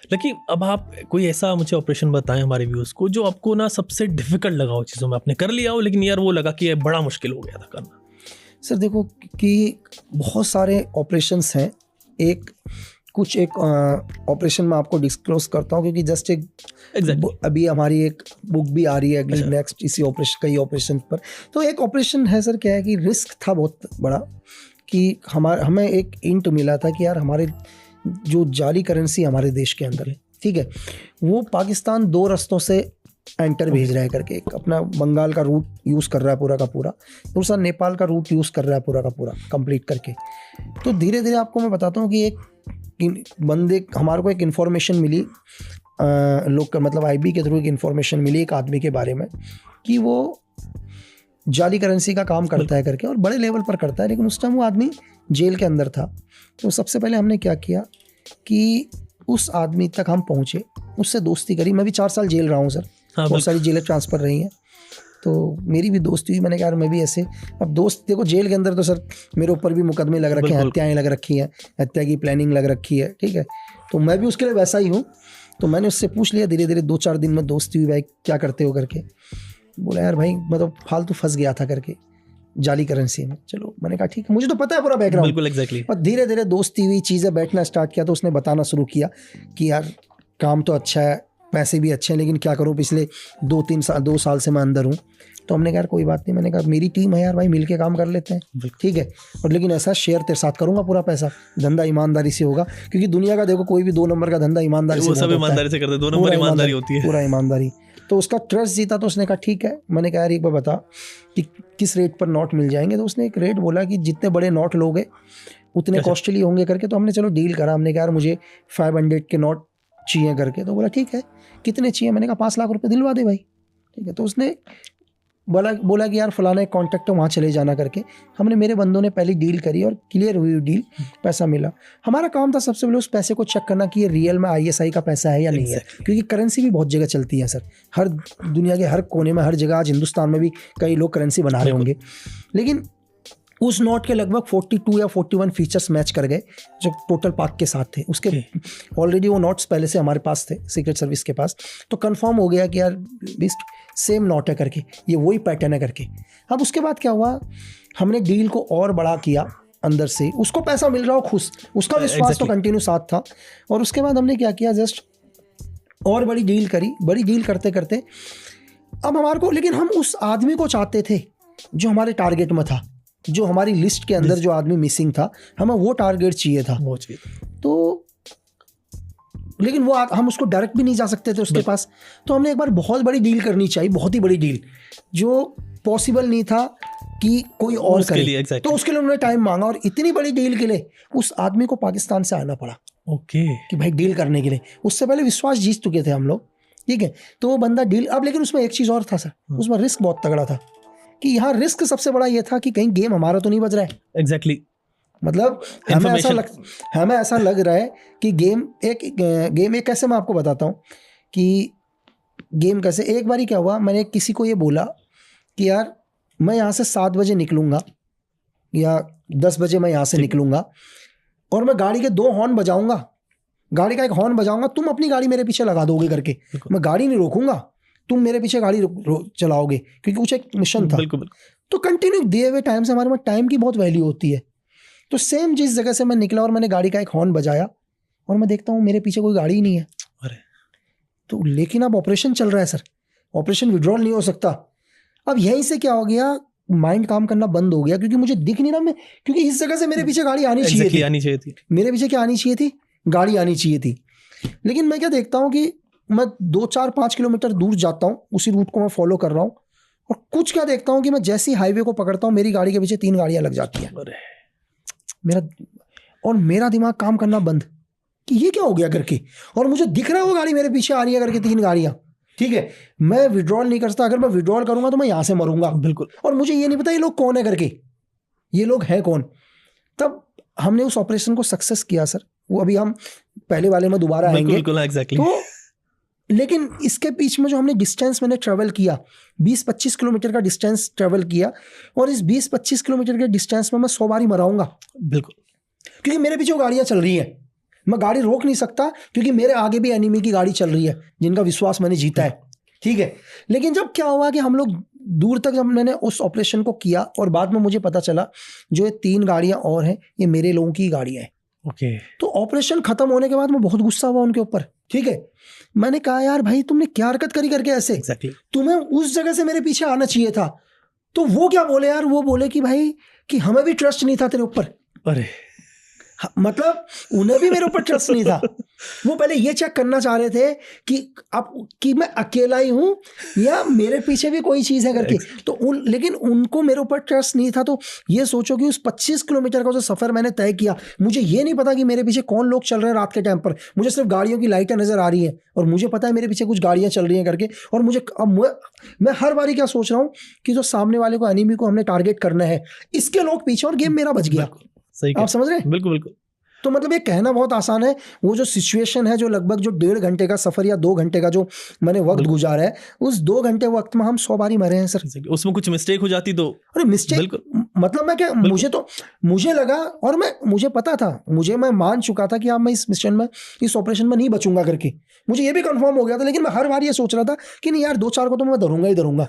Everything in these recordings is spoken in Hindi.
लेकिन अब आप कोई ऐसा मुझे ऑपरेशन बताएं हमारे व्यूअर्स को जो आपको ना सबसे डिफिकल्ट लगा हो चीज़ों में, आपने कर लिया हो लेकिन यार वो लगा कि ये बड़ा मुश्किल हो गया था करना। सर देखो कि बहुत सारे ऑपरेशंस हैं। एक ऑपरेशन मैं आपको डिस्क्लोज करता हूँ क्योंकि जस्ट अभी हमारी एक बुक भी आ रही है अगली नेक्स्ट इसी कई ऑपरेशन पर। तो एक ऑपरेशन है सर, क्या है कि रिस्क था बहुत बड़ा कि हमें एक इंट मिला था कि यार हमारे जो जाली करेंसी हमारे देश के अंदर, ठीक है, वो पाकिस्तान 2 रास्तों से एंटर भेज रहा है करके। एक अपना बंगाल का रूट यूज़ कर रहा है पूरा का पूरा, दूसरा नेपाल का रूट यूज़ कर रहा है पूरा का पूरा कंप्लीट करके। तो धीरे धीरे आपको मैं बताता हूँ कि एक बंदे हमारे को एक इन्फॉर्मेशन मिली, मतलब आईबी के थ्रू एक इन्फॉर्मेशन मिली एक आदमी के बारे में कि वो जाली करेंसी का काम करता है करके और बड़े लेवल पर करता है, लेकिन उस टाइम वो आदमी जेल के अंदर था। तो सबसे पहले हमने क्या किया कि उस आदमी तक हम पहुँचे, उससे दोस्ती करी। मैं भी 4 साल जेल रहा हूँ सर, बहुत सारी जेलें ट्रांसफ़र रही हैं, तो मेरी भी दोस्ती हुई। मैंने कहा मैं भी ऐसे, अब दोस्त देखो जेल के अंदर तो सर मेरे ऊपर भी मुकदमे लग रखे हैं, हत्याएँ लग रखी हैं, हत्या की प्लानिंग लग रखी है, ठीक है, तो मैं भी उसके लिए वैसा ही हूँ। तो मैंने उससे पूछ लिया, धीरे धीरे 2-4 दिन में दोस्ती हुई, भाई क्या करते हो करके। बोला यार भाई मैं तो फालतू फंस गया था करके जाली करेंसी में। चलो मैंने कहा ठीक है, मुझे तो पता है पूरा बैकग्राउंड, बिल्कुल एग्जैक्टली। और धीरे धीरे दोस्ती हुई, चीज़ें बैठना स्टार्ट किया, तो उसने बताना शुरू किया कि यार काम तो अच्छा है, पैसे भी अच्छे हैं, लेकिन क्या करूँ पिछले 2 साल से मैं अंदर हूँ। तो हमने कहा यार कोई बात नहीं, मैंने कहा मेरी टीम है यार भाई, मिल के काम कर लेते हैं, ठीक है, और लेकिन ऐसा शेयर तेरे साथ करूँगा पूरा पैसा, धंधा ईमानदारी से होगा, क्योंकि दुनिया का देखो कोई भी 2 नंबर का धंधा ईमानदारी से, सब ईमानदारी से करते हैं, 2 नंबर ईमानदारी होती है, पूरा ईमानदारी। तो उसका ट्रस्ट जीता, तो उसने कहा ठीक है। मैंने कहा यार एक बार बता कि किस रेट पर नोट मिल जाएंगे। तो उसने एक रेट बोला कि जितने बड़े नोट लोगे उतने कॉस्टली होंगे करके। तो हमने चलो डील करा, हमने कहा यार मुझे 500 के नोट चाहिए करके। तो बोला ठीक है, कितने चाहिए? मैंने कहा 5 लाख रुपए दिलवा दे भाई, ठीक है। तो उसने बोला कि यार फलाना एक कॉन्टैक्ट है, वहाँ चले जाना करके। हमने मेरे बंदों ने पहली डील करी और क्लियर हुई डील, पैसा मिला। हमारा काम था सबसे पहले उस पैसे को चेक करना कि ये रियल में ISI का पैसा है या नहीं है, क्योंकि करेंसी भी बहुत जगह चलती है सर, हर दुनिया के हर कोने में, हर जगह। आज हिंदुस्तान में भी कई लोग करेंसी बना रहे होंगे, लेकिन उस नोट के लगभग 42 या 41 फीचर्स मैच कर गए जो टोटल पाक के साथ थे। उसके ऑलरेडी वो नोट्स पहले से हमारे पास थे, सीक्रेट सर्विस के पास। तो कंफर्म हो गया कि यार बेस्ट सेम नोट है करके, ये वही पैटर्न है करके। अब उसके बाद क्या हुआ, हमने डील को और बड़ा किया अंदर से, उसको पैसा मिल रहा हो खुश, उसका विश्वास तो कंटिन्यू साथ था। और उसके बाद हमने क्या किया, जस्ट और बड़ी डील करी। बड़ी डील करते करते अब हमारे को, लेकिन हम उस आदमी को चाहते थे जो हमारे टारगेट में था, जो हमारी लिस्ट के अंदर जो आदमी मिसिंग था, हमें वो टारगेट चाहिए था। तो लेकिन वो हम उसको डायरेक्ट भी नहीं जा सकते थे उसके पास। तो हमने एक बार बहुत बड़ी डील करनी चाहिए, बहुत ही बड़ी डील, जो पॉसिबल नहीं था कि कोई और करे। तो उसके लिए उन्होंने टाइम मांगा, और इतनी बड़ी डील के लिए उस आदमी को पाकिस्तान से आना पड़ा। कि भाई डील करने के लिए। उससे पहले विश्वास जीत चुके थे हम लोग, ठीक है। तो वो बंदा डील, अब लेकिन उसमें एक चीज़ और था सर, उसमें रिस्क बहुत तगड़ा था। कि यहाँ रिस्क सबसे बड़ा ये था कि कहीं गेम हमारा तो नहीं बज रहा है। एग्जैक्टली। मतलब हमें ऐसा लग रहा है कि गेम एक कैसे, मैं आपको बताता हूँ कि गेम कैसे। एक बार क्या हुआ, मैंने किसी को ये बोला कि यार मैं यहाँ से 7 बजे निकलूँगा या 10 बजे मैं यहाँ से निकलूँगा, और मैं गाड़ी के 2 हॉर्न बजाऊँगा, गाड़ी का एक हॉर्न बजाऊँगा, तुम अपनी गाड़ी मेरे पीछे लगा दोगे करके। मैं गाड़ी नहीं रोकूँगा, तुम मेरे पीछे गाड़ी चलाओगे, क्योंकि कुछ एक मिशन था। बिल्कुल। तो कंटिन्यू दिए हुए टाइम से हमारे में टाइम की बहुत वैल्यू होती है। तो सेम जिस जगह से मैं निकला और मैंने गाड़ी का एक हॉर्न बजाया, और मैं देखता हूँ मेरे पीछे कोई गाड़ी ही नहीं है। अरे तो लेकिन अब ऑपरेशन चल रहा है सर, ऑपरेशन विड्रॉल नहीं हो सकता। अब यहीं से क्या हो गया, माइंड काम करना बंद हो गया, क्योंकि मुझे दिख नहीं रहा मैं, क्योंकि इस जगह से मेरे पीछे गाड़ी आनी चाहिए थी। मेरे पीछे क्या आनी चाहिए थी, गाड़ी आनी चाहिए थी। लेकिन मैं क्या देखता हूँ कि मैं 2-4-5 किलोमीटर दूर जाता हूँ, उसी रूट को मैं फॉलो कर रहा हूँ, और कुछ क्या देखता हूँ कि मैं जैसी हाईवे को पकड़ता हूँ, मेरी गाड़ी के पीछे 3 गाड़ियाँ लग जाती हैं। मेरा दिमाग काम करना बंद कि ये क्या हो गया करके, और मुझे दिख रहा है वो गाड़ी मेरे पीछे आ रही है करके, 3 गाड़ियाँ, ठीक है। मैं विड्रॉल नहीं कर सकता, अगर मैं विड्रॉल करूंगा तो मैं यहाँ से मरूंगा। बिल्कुल। और मुझे ये नहीं पता ये लोग कौन है करके, ये लोग हैं कौन। तब हमने उस ऑपरेशन को सक्सेस किया सर। वो अभी हम पहले वाले में दोबारा आएंगे। तो लेकिन इसके बीच में जो हमने डिस्टेंस मैंने ट्रेवल किया, 20-25 किलोमीटर का डिस्टेंस ट्रेवल किया, और इस 20-25 किलोमीटर के डिस्टेंस में मैं 100 बार ही मराऊंगा। बिल्कुल। क्योंकि मेरे पीछे वो गाड़ियाँ चल रही हैं, मैं गाड़ी रोक नहीं सकता क्योंकि मेरे आगे भी एनिमी की गाड़ी चल रही है जिनका विश्वास मैंने जीता है, ठीक है। लेकिन जब क्या हुआ कि हम लोग दूर तक जब मैंने उस ऑपरेशन को किया और बाद में मुझे पता चला जो ये 3 गाड़ियां और हैं ये मेरे लोगों की गाड़ियां हैं। ओके। तो ऑपरेशन खत्म होने के बाद मैं बहुत गुस्सा हुआ उनके ऊपर, ठीक है। मैंने कहा यार भाई तुमने क्या हरकत करी करके ऐसे, Exactly. तुम्हें उस जगह से मेरे पीछे आना चाहिए था। तो वो क्या बोले यार, वो बोले कि भाई कि हमें भी ट्रस्ट नहीं था तेरे ऊपर। अरे मतलब उन्हें भी मेरे ऊपर ट्रस्ट नहीं था। वो पहले ये चेक करना चाह रहे थे कि मैं अकेला ही हूं या मेरे पीछे भी कोई चीज है करके। तो लेकिन उनको मेरे ऊपर ट्रस्ट नहीं था। तो ये सोचो कि उस 25 किलोमीटर का जो सफर मैंने तय किया, मुझे ये नहीं पता कि मेरे पीछे कौन लोग चल रहे हैं रात के टाइम पर। मुझे सिर्फ गाड़ियों की लाइटें नजर आ रही हैं और मुझे पता है मेरे पीछे कुछ गाड़ियां चल रही हैं करके। और मुझे अब मैं हर बारी क्या सोच रहा हूँ कि जो सामने वाले को, एनिमी को हमने टारगेट करना है, इसके लोग पीछे और गेम मेरा बच गया। सही, आप समझ रहे हैं? बिल्कुल बिल्कुल। तो मतलब ये कहना बहुत आसान है, वो जो सिचुएशन है, जो लगभग जो 1.5 घंटे का सफर या 2 घंटे का जो मैंने वक्त गुजारा है, उस 2 घंटे वक्त में हम 100 बारी मरे हैं सर। उसमें कुछ मिस्टेक हो जाती तो अरे मिस्टेक मतलब मैं क्या, मुझे लगा और मुझे पता था, मैं मान चुका था कि अब मैं इस मिशन में, इस ऑपरेशन में नहीं बचूंगा करके। मुझे ये भी कंफर्म हो गया था। लेकिन मैं हर बार ये सोच रहा था कि नहीं यार 2-4 को तो मैं धरूंगा ही धरूंगा।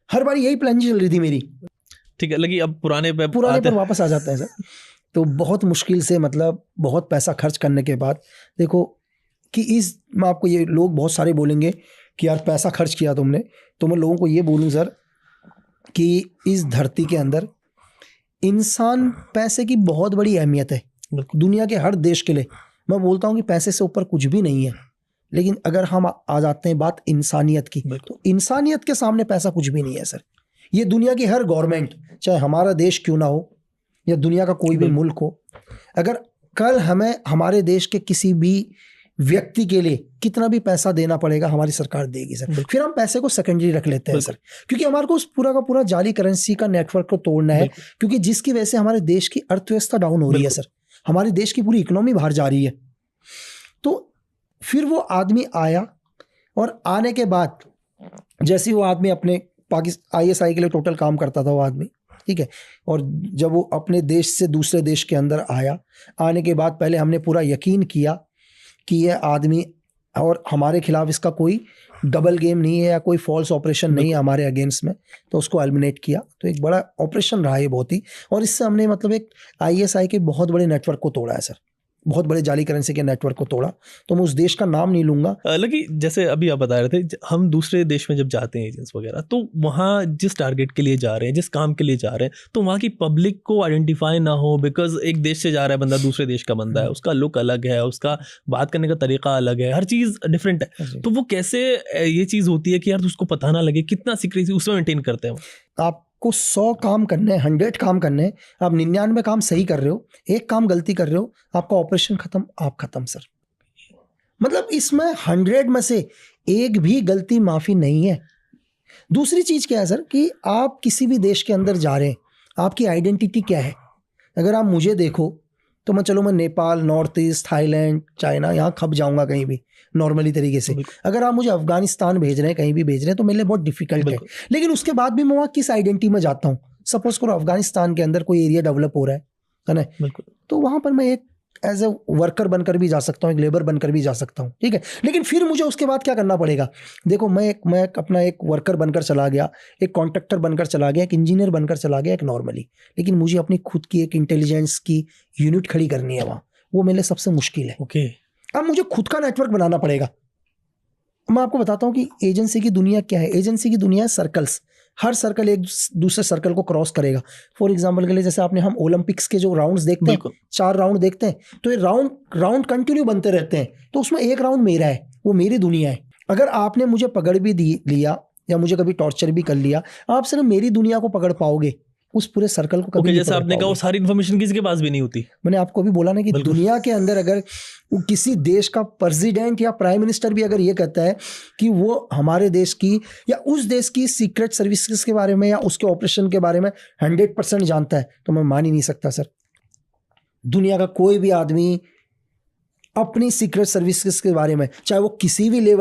हर बार यही प्लान चल रही थी मेरी। ठीक है, लगी अब पुराने पर वापस आ जाते हैं सर। तो बहुत मुश्किल से, मतलब बहुत पैसा खर्च करने के बाद, देखो कि मैं आपको ये, लोग बहुत सारे बोलेंगे कि यार पैसा खर्च किया तुमने, तो मैं लोगों को ये बोलूँ सर कि इस धरती के अंदर इंसान, पैसे की बहुत बड़ी अहमियत है दुनिया के हर देश के लिए। मैं बोलता हूँ कि पैसे से ऊपर कुछ भी नहीं है। लेकिन अगर हम आ जाते हैं बात इंसानियत की, तो इंसानियत के सामने पैसा कुछ भी नहीं है सर। ये दुनिया की हर गवर्नमेंट, चाहे हमारा देश क्यों ना हो या दुनिया का कोई भी मुल्क हो, अगर कल हमें हमारे देश के किसी भी व्यक्ति के लिए कितना भी पैसा देना पड़ेगा, हमारी सरकार देगी सर। फिर हम पैसे को सेकेंडरी रख लेते हैं सर, क्योंकि हमारे को उस पूरा का पूरा जाली करेंसी का नेटवर्क को तोड़ना है, क्योंकि जिसकी वजह से हमारे देश की अर्थव्यवस्था डाउन हो रही है सर। हमारे देश की पूरी इकोनॉमी बाहर जा रही है। तो फिर वो आदमी आया और आने के बाद जैसे ही वो आदमी अपने ISI के लिए टोटल काम करता था वो आदमी, ठीक है। और जब वो अपने देश से दूसरे देश के अंदर आया, आने के बाद पहले हमने पूरा यकीन किया कि ये आदमी और हमारे खिलाफ इसका कोई डबल गेम नहीं है या कोई फॉल्स ऑपरेशन नहीं है हमारे अगेंस्ट में, तो उसको एलिमिनेट किया। तो एक बड़ा ऑपरेशन रहा है बहुत ही, और इससे हमने मतलब एक ISI के बहुत बड़े नेटवर्क को तोड़ा है सर, बहुत बड़े जाली करेंसी के नेटवर्क को तोड़ा। तो मैं उस देश का नाम नहीं लूंगा। लगी जैसे अभी आप बता रहे थे, हम दूसरे देश में जब जाते हैं एजेंट्स वगैरह, तो वहाँ जिस टारगेट के लिए जा रहे हैं, जिस काम के लिए जा रहे हैं, तो वहाँ की पब्लिक को आइडेंटिफाई ना हो, बिकॉज एक देश से जा रहा है बंदा, दूसरे देश का बंदा है, उसका लुक अलग है, उसका बात करने का तरीका अलग है, हर चीज़ डिफरेंट है। तो वो कैसे ये चीज़ होती है कि यार उसको पता ना लगे, कितना सीक्रेसी उसमें मेंटेन करते हैं? आपको 100 काम करने हैं, 100 काम करने हैं, आप 99 काम सही कर रहे हो, एक काम गलती कर रहे हो, आपका ऑपरेशन खत्म, आप खत्म सर। मतलब इसमें 100 में से एक भी गलती माफी नहीं है। दूसरी चीज क्या है सर कि आप किसी भी देश के अंदर जा रहे हैं, आपकी आइडेंटिटी क्या है। अगर आप मुझे देखो तो मैं Nepal, north east, Thailand, China, यहाँ खप जाऊंगा कहीं भी नॉर्मली तरीके से। अगर आप मुझे अफगानिस्तान भेज रहे हैं, कहीं भी भेज रहे हैं, तो मेरे लिए बहुत डिफिकल्ट है। लेकिन उसके बाद भी मैं वहाँ किस आइडेंटिटी में जाता हूँ। सपोज करो अफगानिस्तान के अंदर कोई एरिया डेवलप हो रहा है ना, तो वहाँ पर मैं एक एज ए वर्कर बनकर भी जा सकता हूँ, एक लेबर बनकर भी जा सकता हूँ, ठीक है। लेकिन फिर मुझे उसके बाद क्या करना पड़ेगा। देखो मैं अपना एक वर्कर बनकर चला गया, एक कॉन्ट्रैक्टर बनकर चला गया, एक इंजीनियर बनकर चला गया, एक नॉर्मली, लेकिन मुझे अपनी खुद की एक इंटेलिजेंस की यूनिट खड़ी करनी है वहाँ। वो मेरे लिए सबसे मुश्किल है। ओके। अब मुझे खुद का नेटवर्क बनाना पड़ेगा। मैं आपको बताता हूँ कि एजेंसी की दुनिया क्या है। एजेंसी की दुनिया है सर्कल्स। हर सर्कल एक दूसरे सर्कल को क्रॉस करेगा। फॉर एग्जांपल के लिए जैसे आपने हम ओलंपिक्स के जो राउंड्स देखते हैं, 4 राउंड देखते हैं, तो ये राउंड कंटिन्यू बनते रहते हैं। तो उसमें एक राउंड मेरा है, वो मेरी दुनिया है। अगर आपने मुझे पकड़ भी लिया या मुझे कभी टॉर्चर भी कर लिया, आप सिर्फ मेरी दुनिया को पकड़ पाओगे, उस पूरे सर्कल को कभी नहीं जैसे आपने कहा वो सारी इन्फॉर्मेशन किसी के पास भी नहीं होती। मैंने आपको अभी बोला ना कि दुनिया के अंदर अगर किसी देश का प्रेसिडेंट या प्राइम मिनिस्टर भी अगर ये कहता है कि वो हमारे देश की या उस देश की सीक्रेट सर्विसेज के बारे में या उसके ऑपरेशन के बारे में 100% जानता है, तो मैं मान ही नहीं सकता सर। दुनिया का कोई भी आदमी अपनी सीक्रेट सर्विसेज के बारे में, चाहे वो किसी भी लेवल